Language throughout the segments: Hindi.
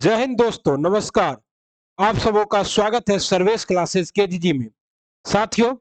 जय हिंद दोस्तों, नमस्कार। आप सबों का स्वागत है सर्वेश क्लासेस केजीजी में। साथियों,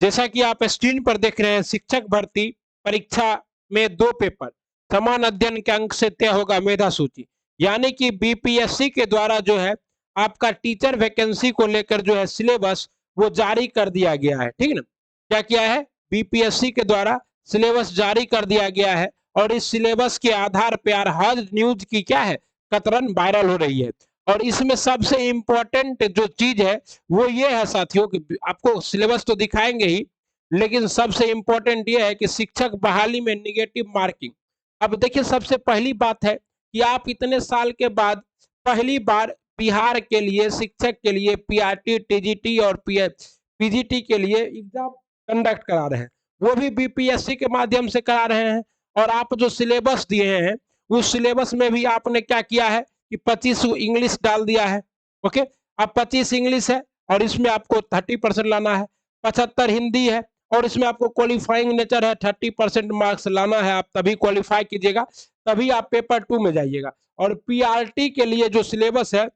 जैसा कि आप स्क्रीन पर देख रहे हैं, शिक्षक भर्ती परीक्षा में दो पेपर, समान अध्ययन के अंक से तय होगा मेधा सूची। यानी कि बीपीएससी के द्वारा जो है आपका टीचर वैकेंसी को लेकर जो है सिलेबस वो जारी कर दिया गया है। ठीक है ना? क्या किया है? बीपीएससी के द्वारा सिलेबस जारी कर दिया गया है और इस सिलेबस के आधार पर हर न्यूज की क्या है, कतरन वायरल हो रही है। और इसमें सबसे इंपॉर्टेंट जो चीज है वो ये है साथियों कि आपको सिलेबस तो दिखाएंगे ही, लेकिन सबसे इंपॉर्टेंट ये है कि शिक्षक बहाली में निगेटिव मार्किंग। अब देखिए, सबसे पहली बात है कि आप इतने साल के बाद पहली बार बिहार के लिए शिक्षक के लिए पीआरटी, टीजीटी और पीजीटी के लिए एग्जाम कंडक्ट करा रहे हैं, वो भी बीपीएससी के माध्यम से करा रहे हैं। और आप जो सिलेबस दिए हैं उस सिलेबस में भी आपने क्या किया है कि 25 इंग्लिश डाल दिया है। ओके, अब 25 इंग्लिश है और इसमें आपको 30% लाना है, 75 हिंदी है और इसमें आपको क्वालिफाइंग नेचर है, 30% मार्क्स लाना है। आप तभी क्वालिफाई कीजिएगा, तभी आप पेपर 2 में जाइएगा। और पीआरटी के लिए जो सिलेबस है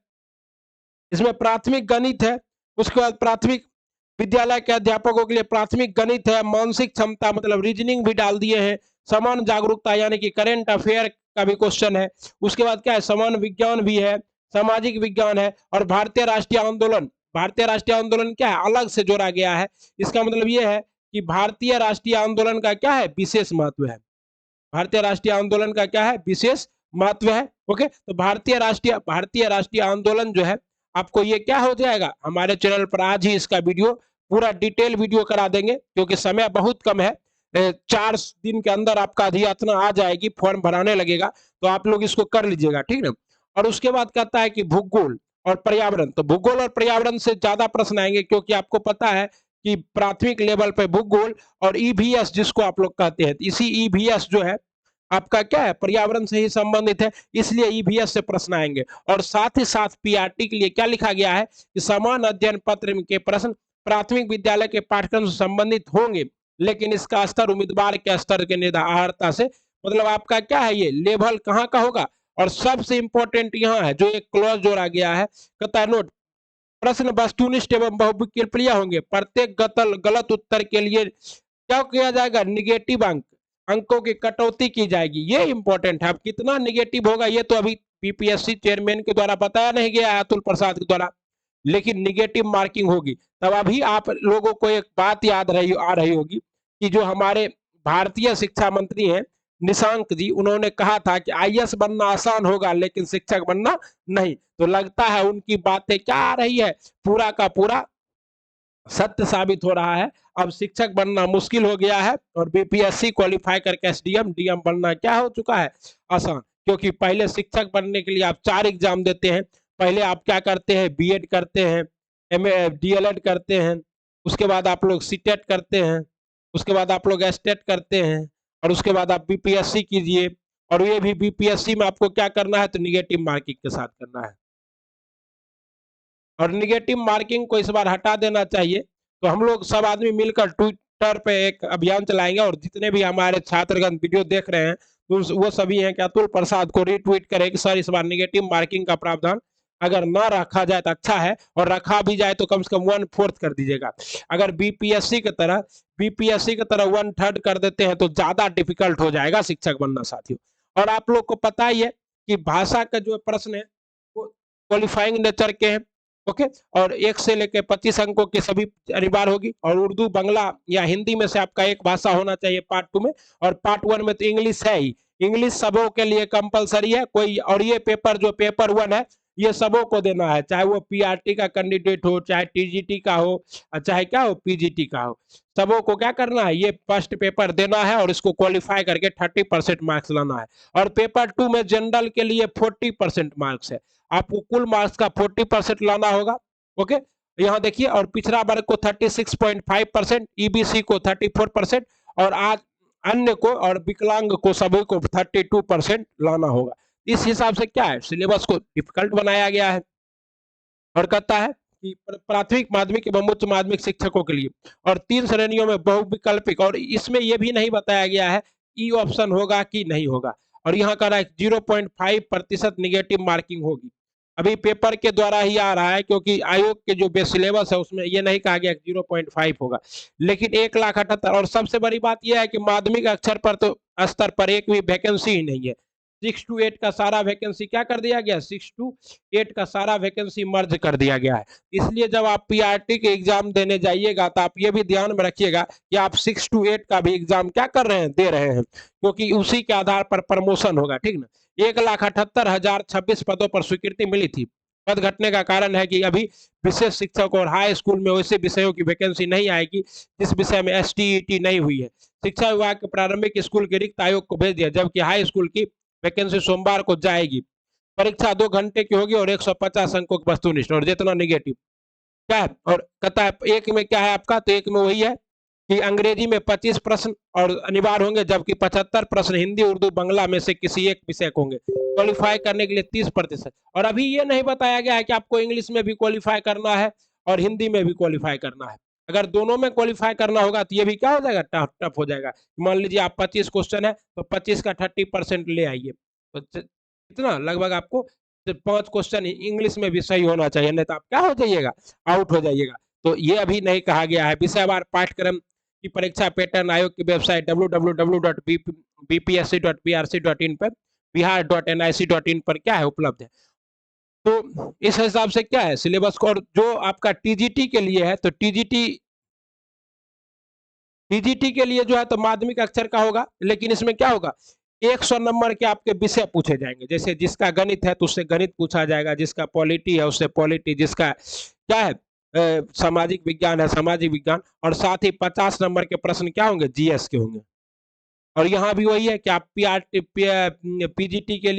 इसमें प्राथमिक गणित है, उसके बाद प्राथमिक विद्यालय के अध्यापकों के लिए प्राथमिक गणित है, मानसिक क्षमता मतलब रीजनिंग भी डाल दिए हैं, समान जागरूकता यानी कि करंट अफेयर का भी क्वेश्चन है। उसके बाद क्या है, समान विज्ञान भी है, सामाजिक विज्ञान है और भारतीय राष्ट्रीय आंदोलन। भारतीय राष्ट्रीय आंदोलन क्या है, अलग से जोड़ा गया है। इसका मतलब ये है कि भारतीय राष्ट्रीय आंदोलन का क्या है, विशेष महत्व है। भारतीय राष्ट्रीय आंदोलन का क्या है, विशेष महत्व है। ओके, तो भारतीय राष्ट्रीय आंदोलन जो है आपको ये क्या हो जाएगा, हमारे चैनल पर आज ही इसका वीडियो पूरा डिटेल वीडियो करा देंगे, क्योंकि समय बहुत कम है। 4 दिन के अंदर आपका अधियाचना आ जाएगी, फॉर्म भराने लगेगा, तो आप लोग इसको कर लीजिएगा। ठीक है। और उसके बाद कहता है कि भूगोल और पर्यावरण। तो भूगोल और पर्यावरण से ज्यादा प्रश्न आएंगे, क्योंकि आपको पता है कि प्राथमिक लेवल पे भूगोल और ईवीएस जिसको आप लोग कहते हैं, इसी ईवीएस जो है आपका क्या है, पर्यावरण से ही संबंधित है, इसलिए ईवीएस से प्रश्न आएंगे। और साथ ही साथ पीआरटी के लिए क्या लिखा गया है कि समान अध्ययन पत्र के प्रश्न प्राथमिक विद्यालय के पाठ्यक्रम से संबंधित होंगे, लेकिन इसका स्तर उम्मीदवार के स्तर के निर्धारता से, मतलब आपका क्या है, ये लेवल कहाँ का होगा। और सबसे इंपॉर्टेंट यहाँ है जो एक क्लॉज जोड़ा गया है, कहता है नोट, प्रश्न वस्तुनिष्ठ एवं बहुविकल्पीय होंगे, प्रत्येक गलत उत्तर के लिए क्या किया जाएगा, निगेटिव अंकों की कटौती की जाएगी। ये इंपॉर्टेंट है। अब कितना निगेटिव होगा ये तो अभी बीपीएससी चेयरमैन के द्वारा बताया नहीं गया है, अतुल प्रसाद के द्वारा, लेकिन निगेटिव मार्किंग होगी। तब अभी आप लोगों को एक बात याद आ रही होगी कि जो हमारे भारतीय शिक्षा मंत्री हैं निशांक जी, उन्होंने कहा था कि आईएएस बनना आसान होगा लेकिन शिक्षक बनना नहीं। तो लगता है उनकी बातें क्या आ रही है, पूरा का पूरा सत्य साबित हो रहा है। अब शिक्षक बनना मुश्किल हो गया है और बीपीएससी क्वालिफाई करके एसडीएम डीएम बनना क्या हो चुका है, आसान। क्योंकि पहले शिक्षक बनने के लिए आप 4 एग्जाम देते हैं। पहले आप क्या करते हैं, बीएड करते हैं, एमए डीएलएड करते हैं, उसके बाद आप लोग सीटेट करते हैं, उसके बाद आप लोग एसटेट करते हैं और उसके बाद आप बीपीएससी कीजिए। और ये भी बीपीएससी में आपको क्या करना है, तो निगेटिव मार्किंग के साथ करना है। और निगेटिव मार्किंग को इस बार हटा देना चाहिए। तो हम लोग सब आदमी मिलकर ट्विटर पे एक अभियान चलाएंगे और जितने भी हमारे छात्रगण वीडियो देख रहे हैं तो वो सभी हैं कि अतुल प्रसाद को रीट्वीट करें कि सर इस बार निगेटिव मार्किंग का प्रावधान अगर ना रखा जाए तो अच्छा है, और रखा भी जाए तो कम से कम 1/4 कर दीजिएगा। अगर बीपीएससी की तरह 1/3 कर देते हैं तो ज्यादा डिफिकल्ट हो जाएगा शिक्षक बनना साथियों। और आप लोग को पता ही है कि भाषा का जो प्रश्न है वो क्वालिफाइंग नेचर के हैं। ओके, और 1 से लेकर 25 अंकों की सभी अनिवार्य होगी। और उर्दू, बांग्ला या हिंदी में से आपका एक भाषा होना चाहिए पार्ट 2 में, और पार्ट 1 में तो इंग्लिश है ही। इंग्लिश सबों के लिए कंपलसरी है कोई। और ये पेपर जो पेपर 1 है ये सबों को देना है, चाहे वो पीआरटी का कैंडिडेट हो, चाहे टीजीटी का हो, चाहे क्या हो पीजीटी का हो, सबों को क्या करना है, ये फर्स्ट पेपर देना है और इसको क्वालिफाई करके 30% मार्क्स लाना है। और पेपर 2 में जनरल के लिए 40% मार्क्स है, आपको कुल मार्क्स का 40% लाना होगा। ओके, यहाँ देखिए, और पिछड़ा वर्ग को 36.5%, ईबीसी को 34% और आज अन्य को और विकलांग को सभी को 32% लाना होगा। इस हिसाब से क्या है, सिलेबस को डिफिकल्ट बनाया गया है। और कहता है कि प्राथमिक, माध्यमिक एवं उच्च माध्यमिक शिक्षकों के लिए और 3 श्रेणियों में बहुविकल्पिक, और इसमें यह भी नहीं बताया गया है ई ऑप्शन होगा कि नहीं होगा। और यहाँ कह रहा है 0.5% निगेटिव मार्किंग होगी। अभी पेपर के द्वारा ही आ रहा है, क्योंकि आयोग के जो बेस सिलेबस है उसमें ये नहीं कहा गया 0.5 होगा, लेकिन 1,78,000। और सबसे बड़ी बात यह है कि माध्यमिक अक्षर पर तो स्तर पर एक भी वैकेंसी ही नहीं है। 6 to 8 का सारा वैकेंसी क्या कर दिया गया, 6 to 8 का सारा वैकेंसी मर्ज कर दिया गया है। इसलिए जब आप पीआरटी के एग्जाम देने जाइएगा तो आप ये भी ध्यान में रखिएगा कि आप 6 to 8 का भी एग्जाम क्या कर रहे हैं, दे रहे हैं, क्योंकि उसी के आधार पर प्रमोशन होगा, ठीक ना। 1,78,026 पदों पर स्वीकृति मिली थी। पद घटने का कारण है कि अभी विशेष शिक्षक और हाई स्कूल में वैसे विषयों की वैकेंसी नहीं आएगी जिस विषय में STET नहीं हुई है। शिक्षा विभाग के प्रारंभिक स्कूल के रिक्त आयोग को भेज दिया, जबकि हाई स्कूल की वैकेंसी सोमवार को जाएगी। परीक्षा 2 घंटे की होगी और 150 अंकों की वस्तुनिष्ठ और जितना निगेटिव क्या है। और कहता है एक में क्या है आपका, तो एक में वही है कि अंग्रेजी में 25 प्रश्न और अनिवार्य होंगे, जबकि 75 प्रश्न हिंदी, उर्दू, बांग्ला में से किसी एक विषय को होंगे। क्वालिफाई करने के लिए 30%। और अभी ये नहीं बताया गया है कि आपको इंग्लिश में भी क्वालिफाई करना है और हिंदी में भी क्वालिफाई करना है। अगर दोनों में क्वालिफाई करना होगा तो ये भी क्या हो जाएगा, टफ हो जाएगा। मान लीजिए आप 25 क्वेश्चन है तो 25 का 30% ले आइए, तो कितना लगभग आपको 5 क्वेश्चन इंग्लिश में भी सही होना चाहिए, नहीं तो आप क्या हो जाइएगा, आउट हो जाइएगा। तो ये अभी नहीं कहा गया है। विषयवार पाठ्यक्रम की परीक्षा पैटर्न आयोग की वेबसाइट www.bpsc.prc.in पर bihar.nic.in पर क्या है, उपलब्ध है। तो इस हिसाब से क्या है सिलेबस को। और जो आपका टीजीटी के लिए है, तो टीजीटी के लिए जो है तो माध्यमिक अक्षर का होगा, लेकिन इसमें क्या होगा, 100 नंबर के आपके विषय पूछे जाएंगे। जैसे जिसका गणित है तो उससे गणित पूछा जाएगा, जिसका पॉलिटी है उससे पॉलिटी, जिसका क्या है सामाजिक विज्ञान है सामाजिक विज्ञान। और साथ ही 50 नंबर के प्रश्न क्या होंगे, जीएस के होंगे। और यहाँ भी वही है कि आप पीजीटी के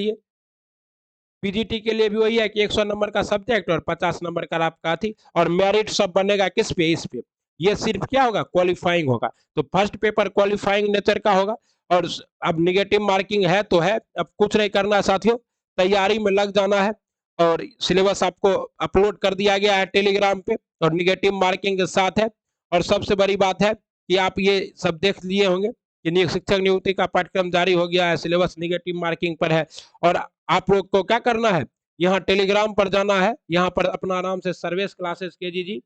लिए भी वही है कि 100 नंबर का सब्जेक्ट और 50 नंबर का आपका थी। और मेरिट सब बनेगा किस पे, इस पे। ये सिर्फ क्या होगा, क्वालिफाइंग होगा। तो फर्स्ट पेपर क्वालिफाइंग नेचर का होगा। और अब निगेटिव मार्किंग है तो है, अब कुछ नहीं करना साथियों, तैयारी में लग जाना है। और सिलेबस आपको अपलोड कर दिया गया है टेलीग्राम पे, और निगेटिव मार्किंग के साथ है। और सबसे बड़ी बात है कि आप ये सब देख लिए होंगे कि शिक्षक नियुक्ति का पाठ्यक्रम जारी हो गया है, सिलेबस निगेटिव मार्किंग पर है। और आप लोग को क्या करना है, यहाँ टेलीग्राम पर जाना है, यहाँ पर अपना नाम से सर्वेश क्लासेस KGG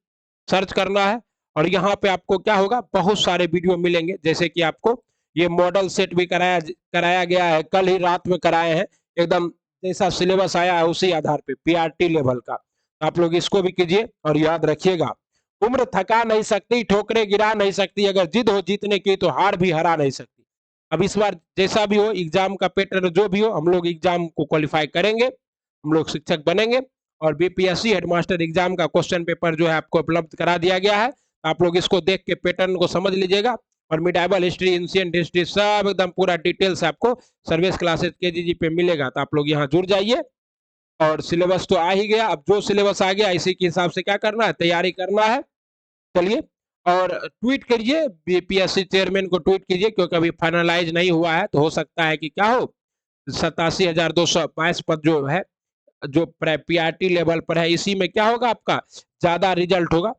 सर्च करना है। और यहाँ पे आपको क्या होगा, बहुत सारे वीडियो मिलेंगे। जैसे कि आपको ये मॉडल सेट भी कराया गया है, कल ही रात में कराए हैं, एकदम जैसा सिलेबस आया है उसी आधार पे पीआरटी लेवल का। आप लोग इसको भी कीजिए और याद रखिएगा, उम्र थका नहीं सकती, ठोकरे गिरा नहीं सकती, अगर जिद हो जीतने की तो हार भी हरा नहीं सकती। अब इस बार जैसा भी हो, एग्जाम का पैटर्न जो भी हो, हम लोग एग्जाम को क्वालिफाई करेंगे, हम लोग शिक्षक बनेंगे। और बीपीएससी हेडमास्टर एग्जाम का क्वेश्चन पेपर जो है आपको उपलब्ध करा दिया गया है। आप लोग इसको देख के पैटर्न को समझ लीजिएगा। और मिडाइवल हिस्ट्री, एंशिएंट हिस्ट्री सब एकदम पूरा डिटेल्स आपको सर्विस क्लासेस KGG पे मिलेगा। तो आप लोग यहाँ जुड़ जाइए। और सिलेबस तो आ ही गया, अब जो सिलेबस आ गया इसी के हिसाब से क्या करना है, तैयारी करना है। चलिए, और ट्वीट करिए, बीपीएससी चेयरमैन को ट्वीट कीजिए, क्योंकि अभी फाइनलाइज नहीं हुआ है, तो हो सकता है कि क्या हो, 87,222 पद जो है, जो पीआरटी लेवल पर है, इसी में क्या होगा, आपका ज्यादा रिजल्ट होगा।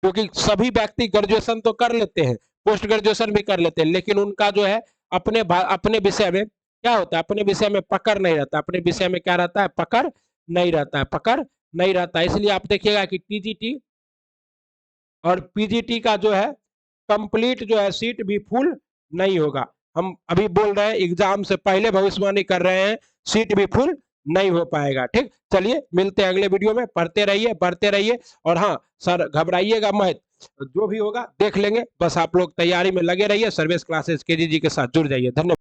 क्योंकि सभी व्यक्ति ग्रेजुएशन तो कर लेते हैं, पोस्ट ग्रेजुएशन भी कर लेते हैं, लेकिन उनका जो है अपने विषय में क्या होता है, अपने विषय में पकड़ नहीं रहता, अपने विषय में क्या रहता है, पकड़ नहीं रहता है। इसलिए आप देखिएगा कि टीजीटी और पीजीटी का जो है कंप्लीट जो है सीट भी फुल नहीं होगा। हम अभी बोल रहे हैं, एग्जाम से पहले भविष्यवाणी कर रहे हैं, सीट भी फुल नहीं हो पाएगा। ठीक, चलिए मिलते हैं अगले वीडियो में। पढ़ते रहिए, बढ़ते रहिए। और हाँ सर, घबराइएगा मत, जो भी होगा देख लेंगे, बस आप लोग तैयारी में लगे रहिए। सर्विस क्लासेस KGG के साथ जुड़ जाइए। धन्यवाद।